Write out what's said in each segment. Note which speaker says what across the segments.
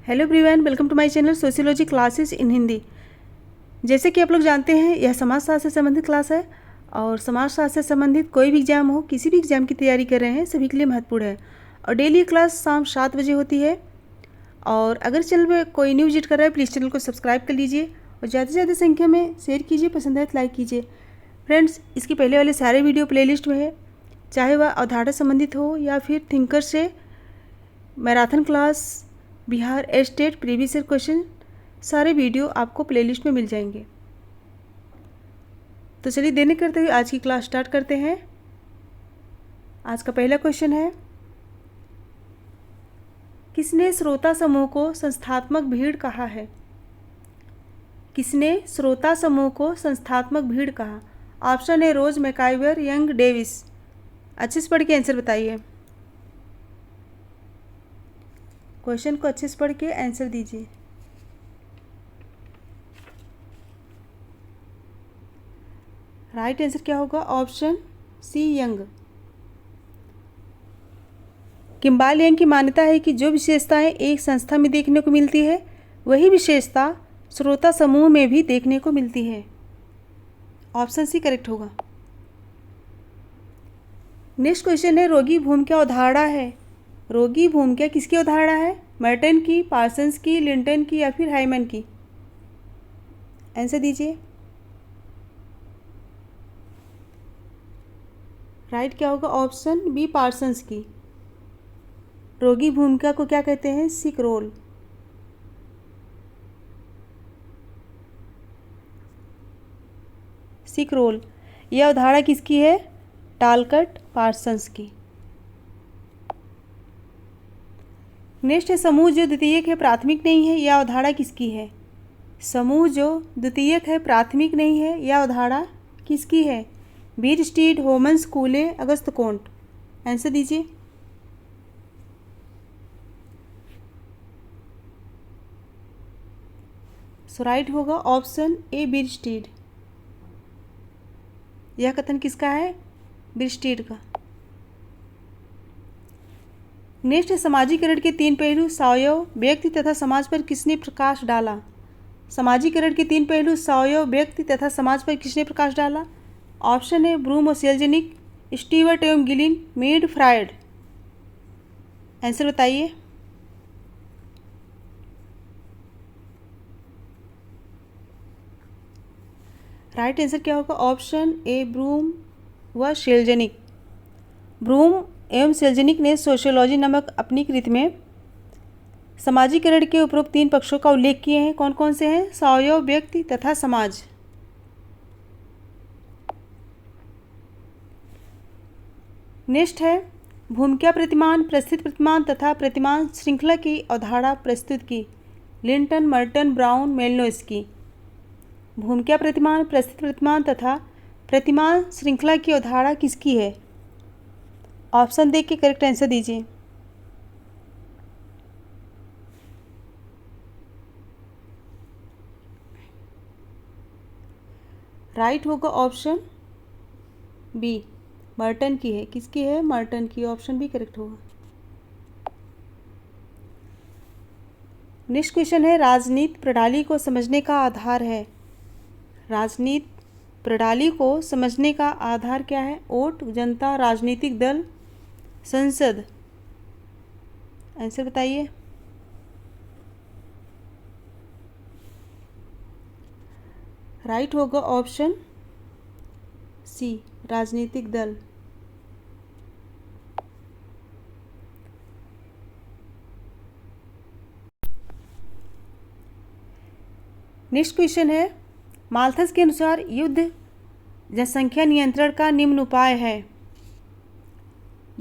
Speaker 1: Hello everyone, welcome to my channel sociology classes in Hindi. जैसे कि आप लोग जानते हैं, यह समाजशास्त्र से संबंधित क्लास है और समाजशास्त्र से संबंधित कोई भी एग्जाम हो, किसी भी एग्जाम की तैयारी कर रहे हैं, सभी के लिए महत्वपूर्ण है। और डेली क्लास शाम 7 बजे होती है। और अगर चैनल पर कोई न्यू विजिट कर रहा है, प्लीज़ चैनल को सब्सक्राइब कर लीजिए और ज़्यादा से ज़्यादा संख्या में शेयर कीजिए, पसंद है तो लाइक कीजिए। फ्रेंड्स, इसके पहले वाले सारे वीडियो प्लेलिस्ट में है, चाहे वह अवधारणा संबंधित हो या फिर थिंकर से marathon class, Bihar state previous year question, सारे वीडियो आपको प्लेलिस्ट में मिल जाएंगे। तो चलिए देर न करते हुए आज की क्लास स्टार्ट करते हैं। आज का पहला क्वेश्चन है, किसने श्रोता समूह को संस्थात्मक भीड़ कहा है? किसने श्रोता समूह को संस्थात्मक भीड़ कहा? ऑप्शन है रोज मैकाइवर, यंग, डेविस। अच्छे से पढ़ के आंसर बताइए। क्वेश्चन को अच्छे से पढ़ के आंसर दीजिए। राइट आंसर क्या होगा? Option C, Young. Kimball Young की मान्यता है कि जो विशेषताएं एक संस्था में देखने को मिलती है, वही विशेषता श्रोता समूह में भी देखने को मिलती है। ऑप्शन सी करेक्ट होगा। नेक्स्ट क्वेश्चन है, रोगी भूमिका अवधारणा है। रोगी भूमिका किसकी अवधारणा है? मर्टन की, पार्सन्स की, लिंटन की या फिर हाइमन की? आंसर दीजिए। राइट क्या होगा? ऑप्शन बी, पार्सन्स की। रोगी भूमिका को क्या कहते हैं? सिक रोल। सिक रोल यह अवधारणा किसकी है? टालकट, पार्सन्स की। नेक्स्ट है, समूह जो द्वितीयक है, प्राथमिक नहीं है, यह अवधारणा किसकी है? समूह जो द्वितीयक है, प्राथमिक नहीं है, यह अवधारणा किसकी है? बीरस्टीड, होमन्स, कूले, अगस्त कोंट। आंसर दीजिए। सो राइट होगा ऑप्शन ए, बीरस्टीड। यह कथन किसका है? बीरस्टीड का। नेक्स्ट है, समाजीकरण के 3 पहलू सावयव, व्यक्ति तथा समाज पर किसने प्रकाश डाला? समाजीकरण के 3 पहलू सावयव, व्यक्ति तथा समाज पर किसने प्रकाश डाला? ऑप्शन है ब्रूम और सेल्जनिक, स्टीवर्ट एवं गिलिन, मीड, फ्रायड। आंसर बताइए। राइट आंसर क्या होगा? ऑप्शन ए, ब्रूम व सेल्जनिक। ब्रूम एवं सेल्जनिक ने सोशियोलॉजी नामक अपनी कृति में समाजीकरण के उपरोक्त 3 पक्षों का उल्लेख किए हैं। कौन कौन से हैं? सावयव, व्यक्ति तथा समाज। नेक्स्ट है, भूमिका प्रतिमान, प्रस्थित प्रतिमान तथा प्रतिमान श्रृंखला की अवधारणा प्रस्तुत की। Linton, Merton, Brown, Malinowski. भूमिका प्रतिमान, प्रस्थित प्रतिमान तथा प्रतिमान श्रृंखला की अवधारणा किसकी है? ऑप्शन देख के करेक्ट आंसर दीजिए। राइट होगा ऑप्शन बी, मर्टन की है। किसकी है? मर्टन की। ऑप्शन बी करेक्ट होगा। नेक्स्ट क्वेश्चन है, राजनीति प्रणाली को समझने का आधार है। राजनीति प्रणाली को समझने का आधार क्या है? वोट, जनता, राजनीतिक दल, संसद। आंसर बताइए। राइट होगा ऑप्शन सी, राजनीतिक दल। नेक्स्ट क्वेश्चन है, माल्थस के अनुसार युद्ध जनसंख्या नियंत्रण का निम्न उपाय है।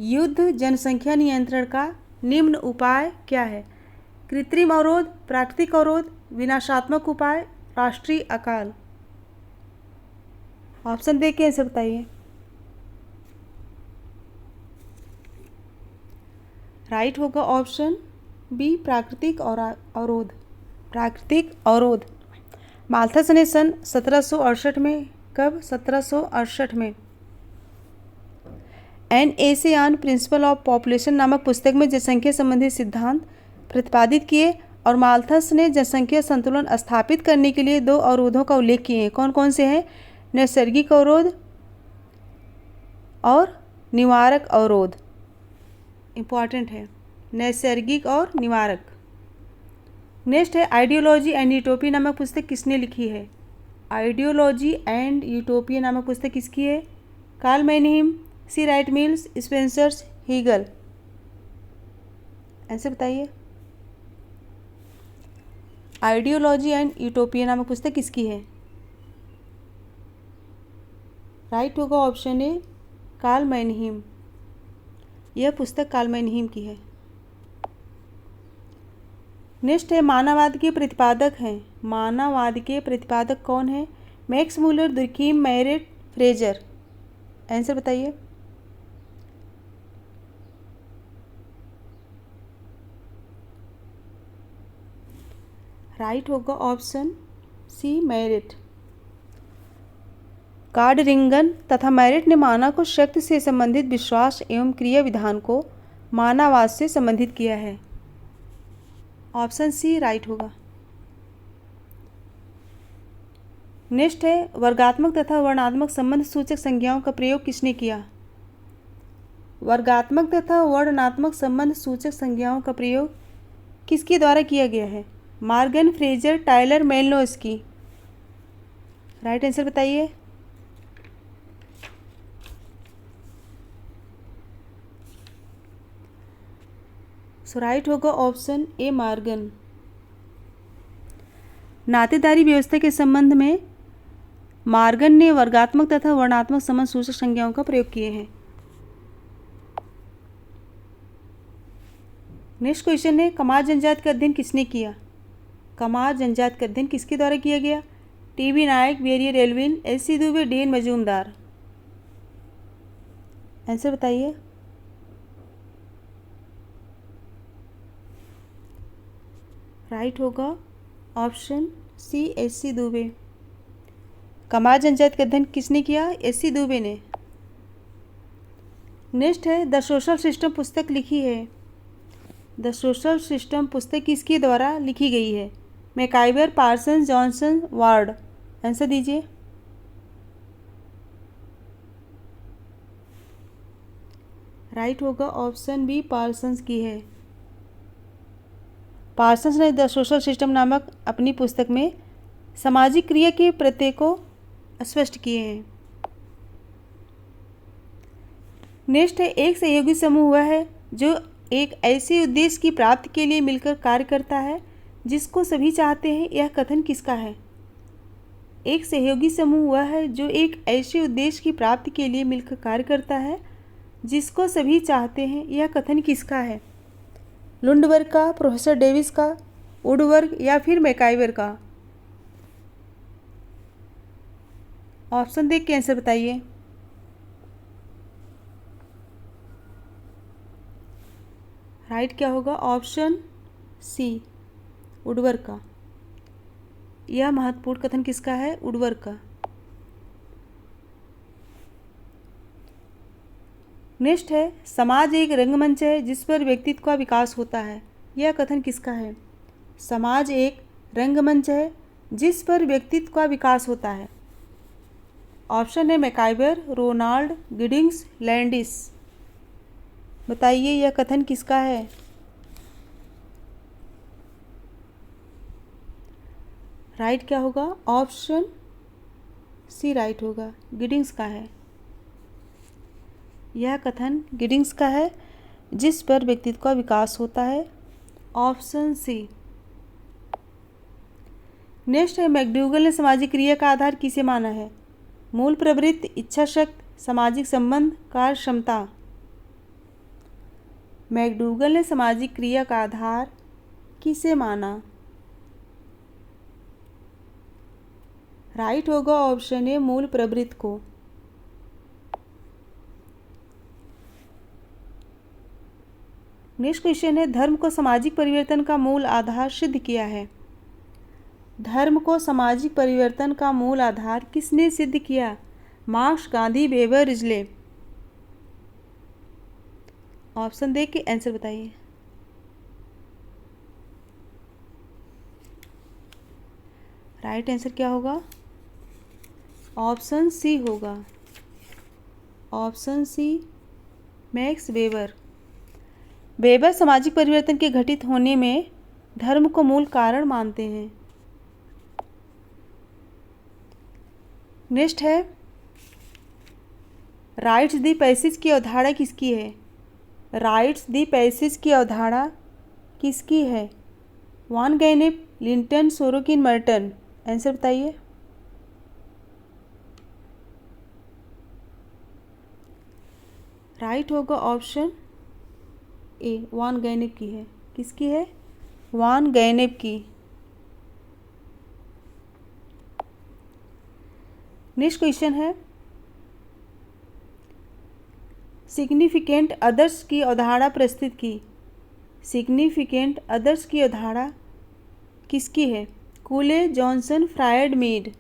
Speaker 1: युद्ध जनसंख्या नियंत्रण का निम्न उपाय क्या है? कृत्रिम अवरोध, प्राकृतिक अवरोध, विनाशात्मक उपाय, राष्ट्रीय अकाल। ऑप्शन देख के आंसर बताइए। राइट होगा ऑप्शन बी, प्राकृतिक अवरोध। प्राकृतिक अवरोध। माल्थस ने सन 1768 में, कब? 1768 में an essay on principle of population नामक पुस्तक में जनसंख्या संबंधी सिद्धांत प्रतिपादित किए और माल्थस ने जनसंख्या संतुलन स्थापित करने के लिए 2 अवरोधों का उल्लेख किए हैं। कौन कौन से हैं? नैसर्गिक अवरोध और निवारक अवरोध। इम्पॉर्टेंट है, नैसर्गिक और निवारक। नेक्स्ट है आइडियोलॉजी एंड यूटोपिया नामक पुस्तक किसने लिखी है? आइडियोलॉजी एंड यूटोपिया नामक पुस्तक किसकी है? Karl Mannheim, C Wright Mills, Spencers, Hegel. Answer बताइए। आइडियोलॉजी एंड यूटोपिया नामक पुस्तक किसकी है? राइट होगा ऑप्शन ए, कार्ल मैनहीम। यह पुस्तक कार्ल मैनहीम की है। नेक्स्ट है मानववाद के प्रतिपादक हैं। मानववाद के प्रतिपादक कौन है? Max Muller, Durkheim, Marett, Frazer. Answer बताइए। राइट होगा option C, Marett. Codrington तथा मैरेट ने मानव को शक्ति से संबंधित विश्वास एवं क्रिया विधान को मानववाद से संबंधित किया है। ऑप्शन सी राइट होगा। नेक्स्ट है वर्गात्मक तथा वर्णात्मक संबंध सूचक संज्ञाओं का प्रयोग किसने किया? वर्गात्मक तथा वर्णात्मक संबंध सूचक संज्ञाओं का प्रयोग किसके द्वारा किया गया है? Morgan, Fraser, Tyler, Malinowski. Right answer बताइए। सो राइट होगा ऑप्शन ए, मॉर्गन। नातेदारी व्यवस्था के संबंध में मॉर्गन ने वर्गात्मक तथा वर्णात्मक संबंध सूचक संज्ञाओं का प्रयोग किए हैं। नेक्स्ट क्वेश्चन है कमार जनजाति का अध्ययन किसने किया? कमार जनजाति का अध्ययन किसके द्वारा किया गया? T B. Nayak, Verrier Elwin, S C. Dube, D N. Majumdar. Answer बताइए। राइट होगा option C, S C. Dube. Kamar जनजाति का अध्ययन किसने किया? एस.सी. दुबे ने। नेक्स्ट है द सोशल सिस्टम पुस्तक लिखी है। द सोशल सिस्टम पुस्तक किसके द्वारा लिखी गई है? MacIver, Parson, Johnson, Ward. Answer दीजिए। राइट होगा ऑप्शन बी, पार्सन्स की है। पार्सन्स ने द सोशल सिस्टम नामक अपनी पुस्तक में सामाजिक क्रिया के प्रत्यय को स्पष्ट किए हैं। नेक्स्ट है एक सहयोगी समूह वह है जो एक ऐसे उद्देश्य की प्राप्ति के लिए मिलकर कार्य करता है जिसको सभी चाहते हैं। यह कथन किसका है? एक सहयोगी समूह वह है जो एक ऐसे उद्देश्य की प्राप्ति के लिए मिलकर कार्य करता है जिसको सभी चाहते हैं। यह कथन किसका है? लुंडबर्ग का, प्रोफेसर डेविस का, वुडवर्ग या फिर मैकाइवर का? ऑप्शन देख के आंसर बताइए। राइट क्या होगा? ऑप्शन सी, वुडवर्ग का। यह महत्वपूर्ण कथन किसका है? वुडवर्ग का। नेक्स्ट है समाज एक रंगमंच है जिस पर व्यक्तित्व का विकास होता है। यह कथन किसका है? समाज एक रंगमंच है जिस पर व्यक्तित्व का विकास होता है। ऑप्शन है मैकाइवर, रोनाल्ड, गिडिंग्स, लैंडिस। बताइए यह कथन किसका है? राइट क्या होगा? ऑप्शन सी राइट होगा, गिडिंग्स का है। यह कथन गिडिंग्स का है जिस पर व्यक्तित्व का विकास होता है। Option C. नेक्स्ट है मैकडूगल ने सामाजिक क्रिया का आधार किसे माना है? मूल प्रवृत्ति, इच्छा शक्ति, सामाजिक संबंध, कार्य क्षमता। मैकडूगल ने सामाजिक क्रिया का आधार किसे माना? राइट होगा ऑप्शन ए, मूल प्रवृत्ति को। नेक्स्ट क्वेश्चन है धर्म को सामाजिक परिवर्तन का मूल आधार सिद्ध किया है। धर्म को सामाजिक परिवर्तन का मूल आधार किसने सिद्ध किया? Marks, Gandhi, weber, Risley. Option देख के आंसर बताइए। राइट आंसर क्या होगा? ऑप्शन सी होगा, option C Max Weber. Weber सामाजिक परिवर्तन के घटित होने में धर्म को मूल कारण मानते हैं। नेक्स्ट है, राइट्स दी पैसेज की अवधारणा किसकी है? राइट्स दी पैसेज की अवधारणा किसकी है? वान गैनेप, लिंटन, सोरोकिन, मर्टन। आंसर बताइए। राइट होगा ऑप्शन ए, वान गैनेप की है। किसकी है? वान गैनेप की। नेक्स्ट क्वेश्चन है, सिग्निफिकेंट अदर्स की अवधारणा प्रस्तुत की। सिग्निफिकेंट अदर्स की अवधारणा किसकी है? Cooley, Johnson, Freud, Mead.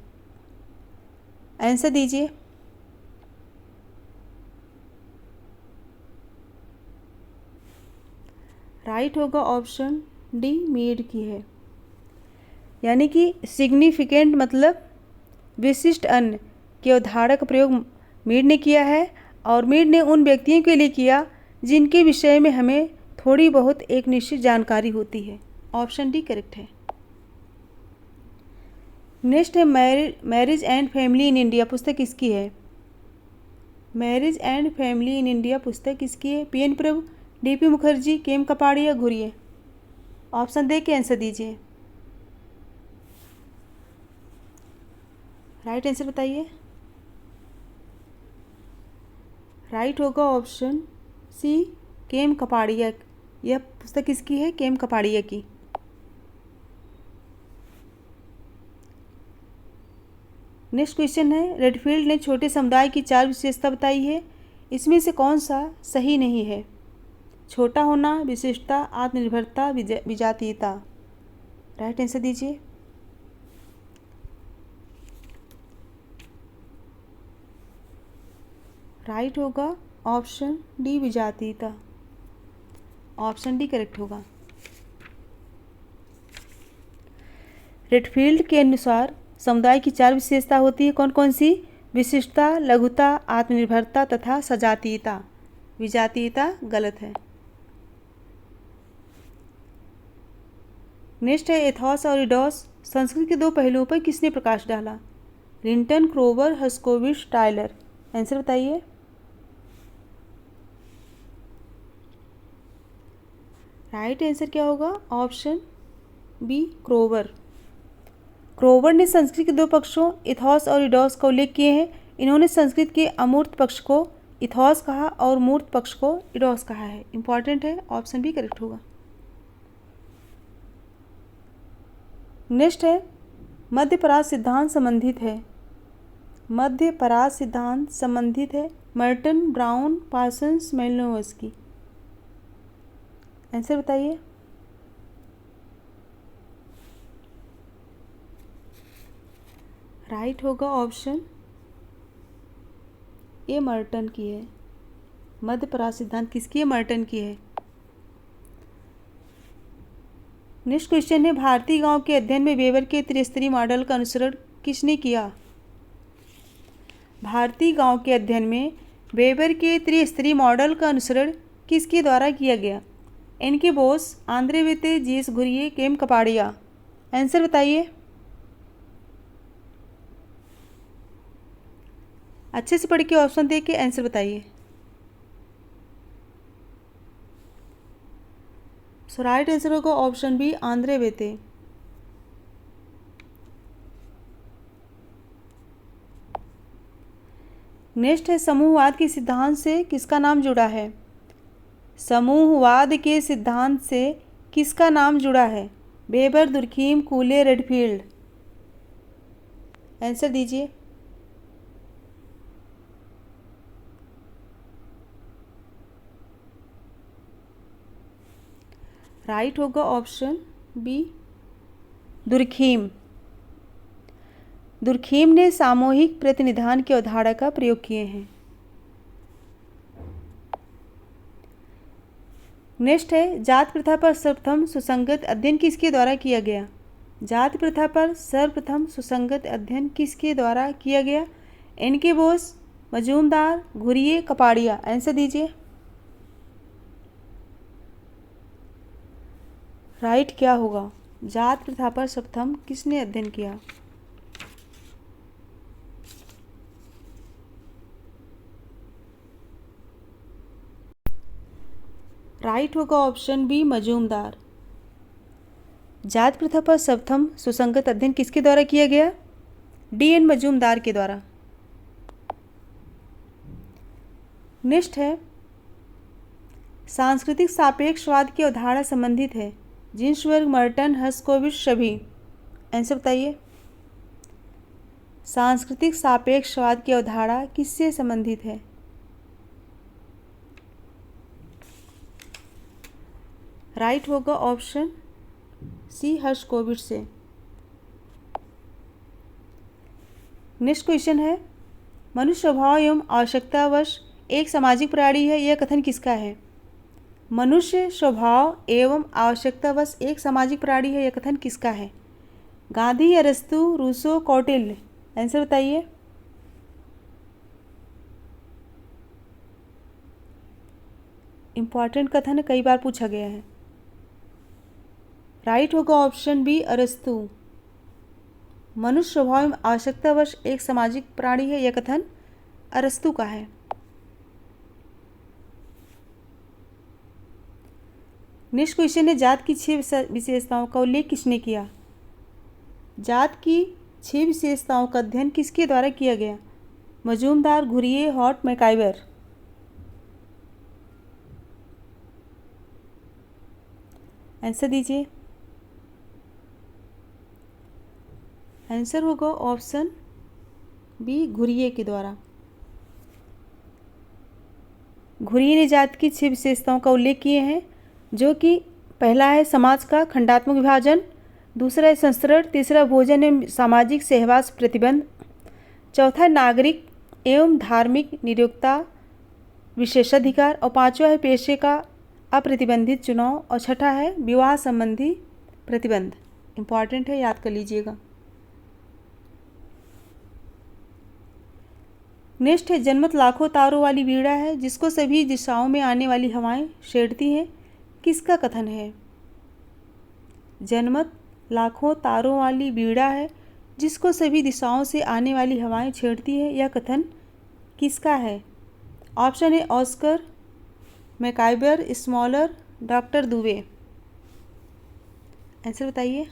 Speaker 1: Answer दीजिए। राइट होगा ऑप्शन डी, मीड की है। यानी कि सिग्निफिकेंट मतलब विशिष्ट अन्य की अवधारणा का प्रयोग मीड ने किया है, और मीड ने उन व्यक्तियों के लिए किया जिनके विषय में हमें थोड़ी बहुत एक निश्चित जानकारी होती है। ऑप्शन डी करेक्ट है। नेक्स्ट है, marriage and family in India पुस्तक किसकी है? Marriage and family in India पुस्तक किसकी है? पी.एन. प्रभु, डी.पी. मुखर्जी, केम कपाड़िया, घुरिए। ऑप्शन दे के आंसर दीजिए। राइट आंसर बताइए। राइट होगा ऑप्शन सी, केम कपाड़िया। यह पुस्तक किसकी है? केम कपाड़िया की। नेक्स्ट क्वेश्चन है, रेडफील्ड ने छोटे समुदाय की 4 विशेषता बताई है, इसमें से कौन सा सही नहीं है? छोटा होना, विशिष्टता, आत्मनिर्भरता, विजातीयता। राइट आंसर दीजिए। राइट होगा ऑप्शन डी, विजातीयता। ऑप्शन डी करेक्ट होगा। रेडफील्ड के अनुसार समुदाय की 4 विशेषता होती है, कौन कौन सी? विशिष्टता, लघुता, आत्मनिर्भरता तथा सजातीयता। विजातीयता गलत है। नेक्स्ट है, एथॉस और इडोस संस्कृत के 2 पहलुओं पर किसने प्रकाश डाला? Linton, Kroeber, Herskovits, Tylor. Answer बताइए। राइट आंसर क्या होगा? Option B, क्रोवर। क्रोवर ने संस्कृत के 2 पक्षों इथॉस और इडोस का उल्लेख किए हैं। इन्होंने संस्कृत के अमूर्त पक्ष को इथॉस कहा और मूर्त पक्ष को इडोस कहा है। इंपॉर्टेंट है, ऑप्शन बी करेक्ट होगा। नेक्स्ट है, मध्यपरास सिद्धांत संबंधित है। मध्यपरास सिद्धांत संबंधित है मर्टन, ब्राउन, पार्सन्स, मेलिनोवस्की। आंसर बताइए। राइट होगा ऑप्शन ए, मर्टन की है। मध्यपरास सिद्धांत किसकी है? मर्टन की है। नेक्स्ट क्वेश्चन है, भारतीय गांव के अध्ययन में वेबर के त्रिस्तरीय मॉडल का अनुसरण किसने किया? भारतीय गांव के अध्ययन में वेबर के त्रिस्तरीय मॉडल का अनुसरण किसके द्वारा किया गया? एन.के. बोस, आंद्रे वेते, जी.एस. घुरिए, केम कपाड़िया। आंसर बताइए। अच्छे से पढ़ के ऑप्शन दे के आंसर बताइए। सो राइट आंसर होगा ऑप्शन बी, आंद्रे वेते। नेक्स्ट है, समूहवाद के सिद्धांत से किसका नाम जुड़ा है? समूहवाद के सिद्धांत से किसका नाम जुड़ा है? Weber, Durkheim, कूले, Redfield. आंसर दीजिए। राइट होगा ऑप्शन बी, दुर्खीम। दुर्खीम ने सामूहिक प्रतिनिधान की अवधारणा का प्रयोग किए हैं। नेक्स्ट है, जात प्रथा पर सर्वप्रथम सुसंगत अध्ययन किसके द्वारा किया गया? जाति प्रथा पर सर्वप्रथम सुसंगत अध्ययन किसके द्वारा किया गया? एन.के. बोस, मजूमदार, घुरिये, कपाड़िया। आंसर दीजिए। राइट क्या होगा? जाति प्रथा पर सर्वप्रथम किसने अध्ययन किया? राइट होगा ऑप्शन बी, मजूमदार। जाति प्रथा पर सर्वप्रथम सुसंगत अध्ययन किसके द्वारा किया गया? डी.एन. मजूमदार के द्वारा। नेक्स्ट है, सांस्कृतिक सापेक्षवाद की अवधारणा संबंधित है। जिन्सबर्ग, मर्टन, हर्शकोविच, सभी। आंसर बताइए। सांस्कृतिक सापेक्षवाद की अवधारणा किससे संबंधित है? राइट होगा ऑप्शन सी, हर्शकोविच से। नेक्स्ट क्वेश्चन है, मनुष्य स्वभाव एवं आवश्यकतावश एक सामाजिक प्राणी है, यह कथन किसका है? मनुष्य स्वभाव एवं आवश्यकतावश एक सामाजिक प्राणी है, यह कथन किसका है? गांधी, अरस्तू, रूसो, कौटिल्य। आंसर बताइए। इंपॉर्टेंट कथन है, कई बार पूछा गया है। राइट होगा ऑप्शन बी, अरस्तू। मनुष्य स्वभाव एवं आवश्यकतावश एक सामाजिक प्राणी है, यह कथन अरस्तू का है। नेक्स्ट क्वेश्चन है, जात की 6 विशेषताओं का उल्लेख किसने किया? जात की 6 विशेषताओं का अध्ययन किसके द्वारा किया गया? Majumdar, Ghurye, hot, MacIver. Answer दीजिए। आंसर होगा ऑप्शन बी, घुरिये के द्वारा। घुरिये ने जात की 6 विशेषताओं का उल्लेख किए हैं, जो कि पहला है समाज का खंडात्मक विभाजन, दूसरा है संस्करण, तीसरा भोजन एवं सामाजिक सहवास प्रतिबंध, चौथा है नागरिक एवं धार्मिक नियोक्ता विशेषाधिकार, और पांचवा है पेशे का अप्रतिबंधित चुनाव, और छठा है विवाह संबंधी प्रतिबंध। इम्पॉर्टेंट है, याद कर लीजिएगा। नेक्स्ट है, जनमत लाखों तारों वाली वीणा है, जिसको सभी दिशाओं में आने वाली हवाएं छेड़ती हैं, किसका कथन है? जनमत लाखों तारों वाली वीणा है, जिसको सभी दिशाओं से आने वाली हवाएं छेड़ती है, यह कथन किसका है? ऑप्शन है Oscar, MacIver, Smaller, doctor Dube. Answer बताइए।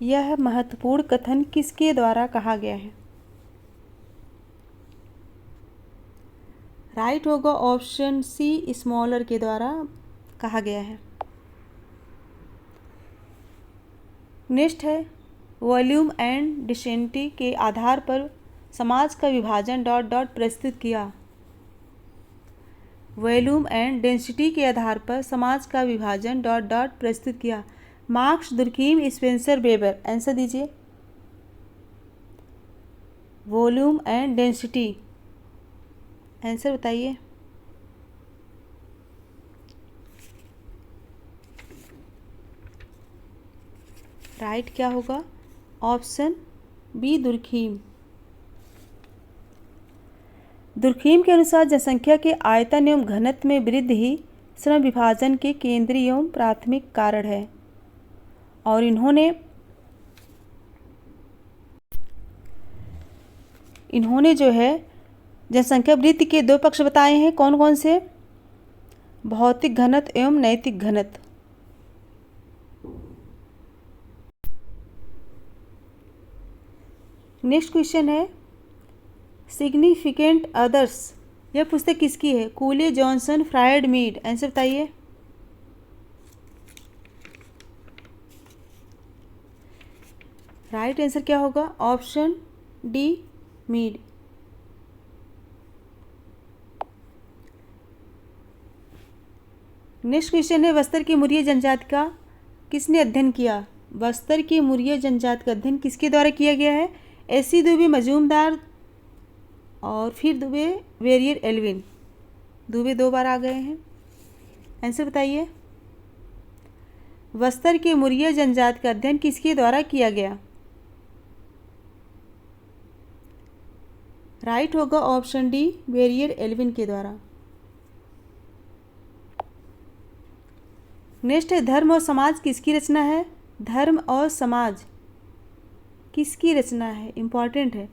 Speaker 1: यह महत्वपूर्ण कथन किसके द्वारा कहा गया है? राइट होगा ऑप्शन सी, स्मॉलर के द्वारा कहा गया है। नेक्स्ट है, वॉल्यूम एंड डेंसिटी के आधार पर समाज का विभाजन प्रस्तुत किया। वॉल्यूम एंड डेंसिटी के आधार पर समाज का विभाजन प्रस्तुत किया। Marx, Durkheim, Spencer, Weber. Answer दीजिए। Volume and density. आंसर बताइए। राइट क्या होगा? Option B, दुर्कीम। दुर्कीम के अनुसार जनसंख्या के आयतन एवं घनत्व में वृद्धि ही श्रम विभाजन के केंद्रीय एवं प्राथमिक कारण है। और इन्होंने जो है जनसंख्या वृद्धि के 2 पक्ष बताए हैं। कौन कौन से? भौतिक घनत्व एवं नैतिक घनत्व। नेक्स्ट क्वेश्चन है, सिग्निफिकेंट अदर्स, यह पुस्तक किसकी है? Cooley, Johnson, Freud, Mead. Answer बताइए। राइट आंसर क्या होगा? Option D, Mead. Next question है, बस्तर की मुरिया जनजाति का किसने अध्ययन किया? बस्तर की मुरिया जनजाति का अध्ययन किसके द्वारा किया गया है? एस.सी. दुबे, मजूमदार, और फिर दुबे, वेरियर एल्विन। दुबे 2 बार आ गए हैं। आंसर बताइए। बस्तर के मुरिया जनजाति का अध्ययन किसके द्वारा किया गया? राइट होगा ऑप्शन डी, वेरियर एल्विन के द्वारा। नेक्स्ट है धर्म और समाज किसकी रचना है? धर्म और समाज किसकी रचना है? इम्पॉर्टेंट है।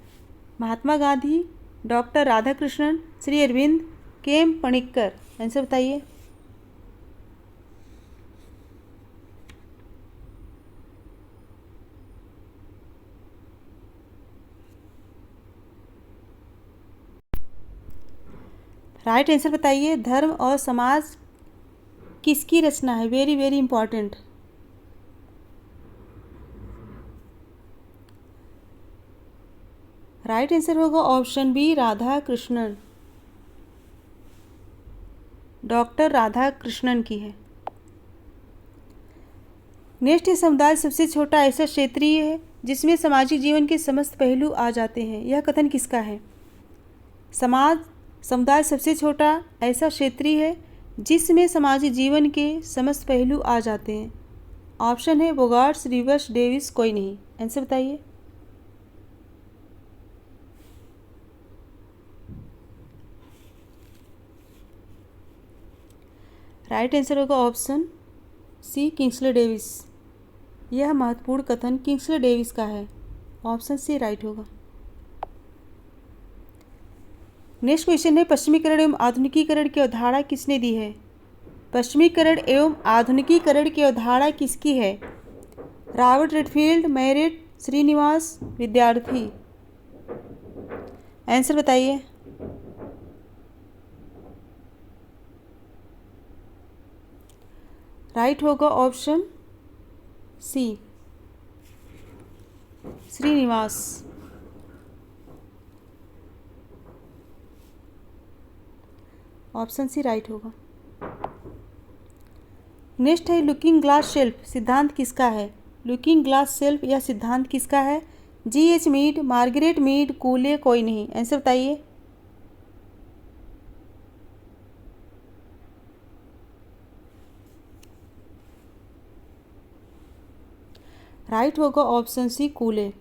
Speaker 1: Mahatma Gandhi, doctor Radhakrishnan, Shri Aurobindo, K M. Panikkar. Answer बताइए। राइट आंसर बताइए। धर्म और समाज किसकी रचना है? Very very important. Right answer होगा option B, Radhakrishnan. Doctor Radhakrishnan की है। नेक्स्ट है समुदाय सबसे छोटा ऐसा क्षेत्रीय है जिसमें सामाजिक जीवन के समस्त पहलू आ जाते हैं। यह कथन किसका है? समुदाय सबसे छोटा ऐसा क्षेत्रीय है जिसमें सामाजिक जीवन के समस्त पहलू आ जाते हैं। ऑप्शन है बोगार्ट्स, रिवर्स, डेविस, कोई नहीं। आंसर बताइए। राइट आंसर होगा ऑप्शन सी, किंग्सले डेविस। यह महत्वपूर्ण कथन किंग्सले डेविस का है। ऑप्शन सी राइट होगा। नेक्स्ट क्वेश्चन है पश्चिमीकरण एवं आधुनिकीकरण की अवधारणा किसने दी है? पश्चिमीकरण एवं आधुनिकीकरण की अवधारणा किसकी है? रॉबर्ट रेडफील्ड, मेरिट, श्रीनिवास, विद्यार्थी। आंसर बताइए। राइट होगा option C, Srinivas. Option C right होगा। नेक्स्ट है लुकिंग ग्लास शेल्फ सिद्धांत किसका है? लुकिंग ग्लास शेल्फ यह सिद्धांत किसका है? जी.एच. मीड, मार्गरेट मीड, कूले, कोई नहीं। आंसर बताइए। राइट होगा ऑप्शन सी, कूले।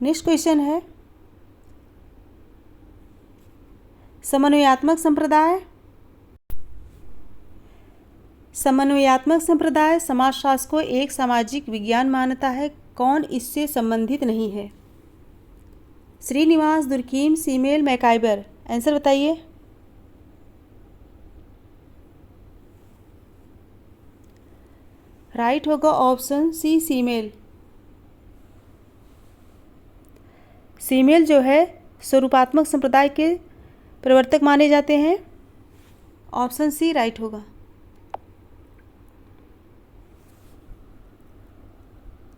Speaker 1: नेक्स्ट क्वेश्चन है समन्वयात्मक संप्रदाय। समन्वयात्मक संप्रदाय समाजशास्त्र को एक सामाजिक विज्ञान मानता है। कौन इससे संबंधित नहीं है? श्रीनिवास, दुर्कीम, सीमेल, मैकाइबर। आंसर बताइए। राइट होगा ऑप्शन सी, सीमेल। सीमेल जो है स्वरूपात्मक संप्रदाय के प्रवर्तक माने जाते हैं। ऑप्शन सी राइट होगा।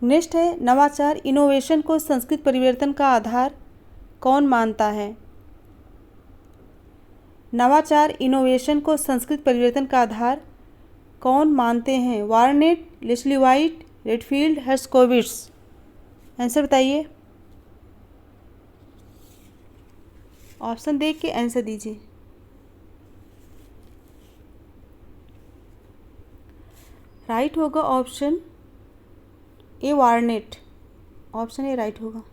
Speaker 1: नेक्स्ट है नवाचार इनोवेशन को संस्कृत परिवर्तन का आधार कौन मानता है? नवाचार इनोवेशन को संस्कृत परिवर्तन का आधार कौन मानते हैं? Barnett, Leslie White, Redfield, Herskovits. Answer बताइए। ऑप्शन देख के आंसर दीजिए। राइट होगा option A, Barnett. Option A right होगा।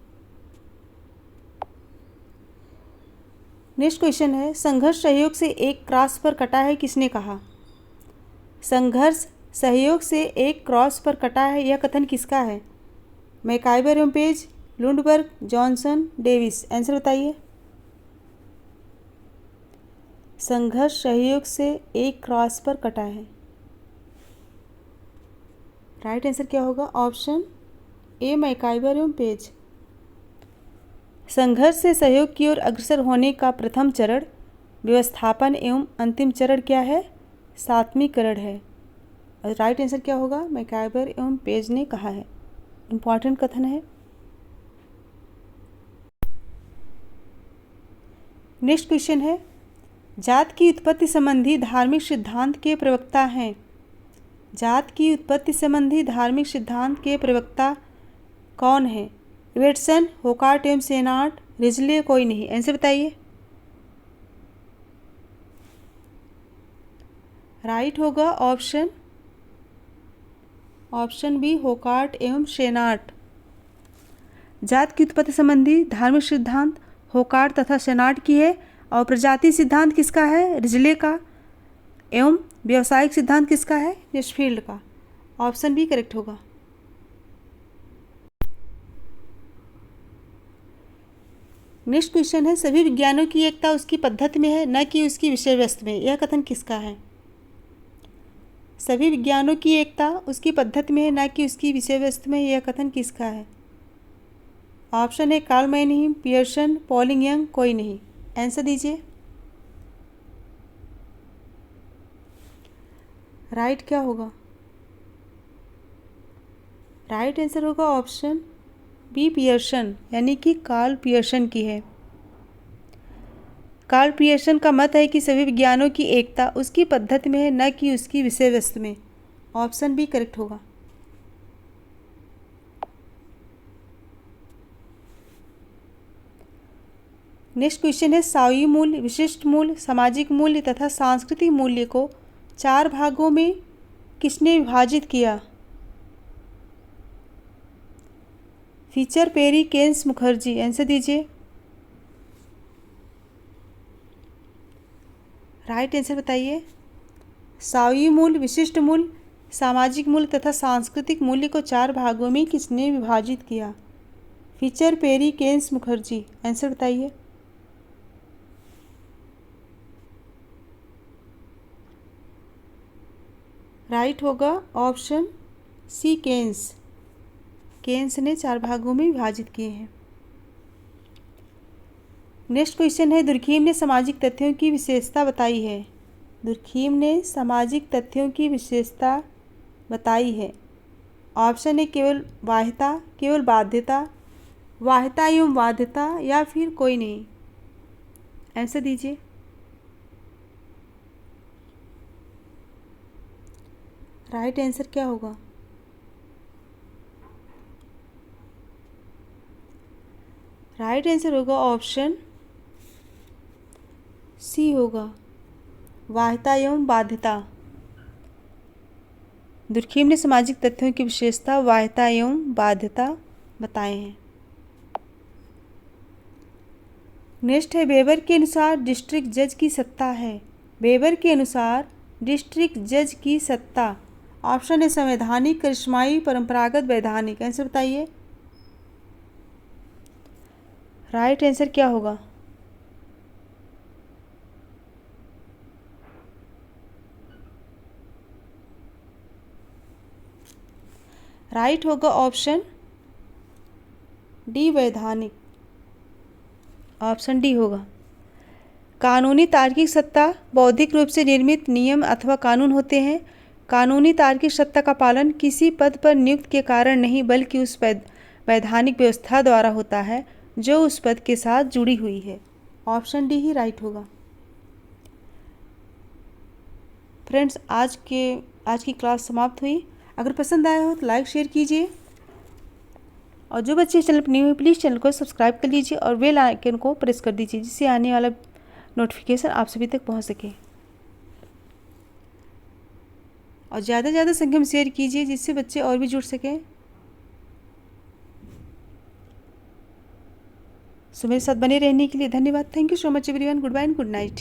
Speaker 1: नेक्स्ट क्वेश्चन है संघर्ष सहयोग से एक क्रॉस पर कटा है किसने कहा? संघर्ष सहयोग से एक क्रॉस पर कटा है यह कथन किसका है? मैकाइबर एवं page, Lundberg, Johnson, Davis. Answer बताइए। संघर्ष सहयोग से एक क्रॉस पर कटा है। राइट आंसर क्या होगा? ऑप्शन ए, मैकाइबर एवं पेज। संघर्ष से सहयोग की ओर अग्रसर होने का प्रथम चरण व्यवस्थापन एवं अंतिम चरण क्या है? सात्मीकरण है। राइट आंसर क्या होगा? मैकाइबर एवं पेज ने कहा है। इंपॉर्टेंट कथन है। नेक्स्ट क्वेश्चन है जात की उत्पत्ति संबंधी धार्मिक सिद्धांत के प्रवक्ता हैं। जात की उत्पत्ति संबंधी धार्मिक सिद्धांत के प्रवक्ता कौन है? इवेटसन, होकार्ट एवं सेनाट, रिजले, कोई नहीं। आंसर बताइए। राइट होगा ऑप्शन बी होकार्ट एवं शेनार्ट। जात की उत्पत्ति संबंधी धार्मिक सिद्धांत होकार्ट तथा शेनार्ट की है और प्रजाति सिद्धांत किसका है? रिजले का। एवं व्यावसायिक सिद्धांत किसका है? निशफील्ड का। ऑप्शन बी करेक्ट होगा। नेक्स्ट क्वेश्चन है, सभी विज्ञानों की एकता उसकी पद्धति में है न कि उसकी विषय वस्तु में। यह कथन किसका है? सभी विज्ञानों की एकता उसकी पद्धति में है न कि उसकी विषय वस्तु में। यह कथन किसका है? ऑप्शन है कार्ल मैनहीम, पियर्सन, पॉलिंग यंग, कोई नहीं। आंसर दीजिए। राइट क्या होगा? राइट आंसर होगा ऑप्शन बी पियर्सन, यानी कि कार्ल पियर्सन की है। कार्ल पियर्सन का मत है कि सभी विज्ञानों की एकता उसकी पद्धति में है न कि उसकी विषय वस्तु में। ऑप्शन बी करेक्ट होगा। नेक्स्ट क्वेश्चन है, सावयी मूल्य, विशिष्ट मूल्य, सामाजिक मूल्य तथा सांस्कृतिक मूल्य को 4 भागों में किसने विभाजित किया? Fichter, Perry, Keynes, Mukherjee. Answer दीजिए। राइट आंसर बताइए। सावयी मूल्य, विशिष्ट मूल्य, सामाजिक मूल्य तथा सांस्कृतिक मूल्य को 4 भागों में किसने विभाजित किया? Fichter, Perry, Keynes, Mukherjee. Answer बताइए। राइट होगा ऑप्शन सी केन्स। केन्स ने 4 भागों में विभाजित किए हैं। नेक्स्ट क्वेश्चन है, दुर्खीम ने सामाजिक तथ्यों की विशेषता बताई है। दुर्खीम ने सामाजिक तथ्यों की विशेषता बताई है। ऑप्शन है केवल बाह्यता, केवल बाध्यता, बाह्यता एवं बाध्यता, या फिर कोई नहीं। आंसर दीजिए। राइट आंसर क्या होगा? राइट आंसर होगा ऑप्शन सी होगा, बाह्यता एवं बाध्यता। दुर्खीम ने सामाजिक तथ्यों की विशेषता बाह्यता एवं बाध्यता बताए हैं। नेक्स्ट है, वेबर के अनुसार डिस्ट्रिक्ट जज की सत्ता है। वेबर के अनुसार डिस्ट्रिक्ट जज की सत्ता। ऑप्शन है संवैधानिक, करिश्माई, परंपरागत, वैधानिक। आंसर बताइए। राइट आंसर क्या होगा? राइट होगा ऑप्शन डी, वैधानिक। ऑप्शन डी होगा। कानूनी तार्किक सत्ता बौद्धिक रूप से निर्मित नियम अथवा कानून होते हैं। कानूनी तार्किक सत्ता का पालन किसी पद पर नियुक्त के कारण नहीं, बल्कि उस वैधानिक व्यवस्था द्वारा होता है जो उस पद के साथ जुड़ी हुई है। ऑप्शन डी ही राइट होगा। फ्रेंड्स, आज की क्लास समाप्त हुई। अगर पसंद आया हो तो लाइक शेयर कीजिए, और जो बच्चे चैनल पर न्यू है प्लीज़ चैनल को सब्सक्राइब कर लीजिए और बेल आइकन को प्रेस कर दीजिए, जिससे आने वाला नोटिफिकेशन आप सभी तक पहुंच सके। और ज़्यादा से ज़्यादा संख्या में शेयर कीजिए, जिससे बच्चे और भी जुड़ सकें। सो मेरे साथ बने रहने के लिए धन्यवाद। Thank you so much everyone. Good bye and good night.